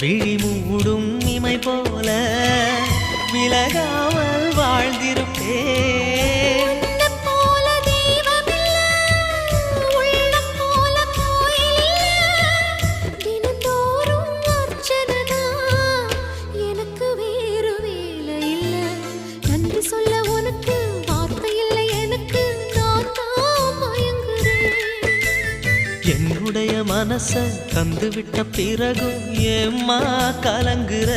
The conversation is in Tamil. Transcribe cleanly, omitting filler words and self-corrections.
விழி மூடும் இமை போல விலகாமல் வாழ்ந்திருப்பேன். என்னுடைய மனச தந்துவிட்ட பிறகும் ஏம்மா கலங்குற?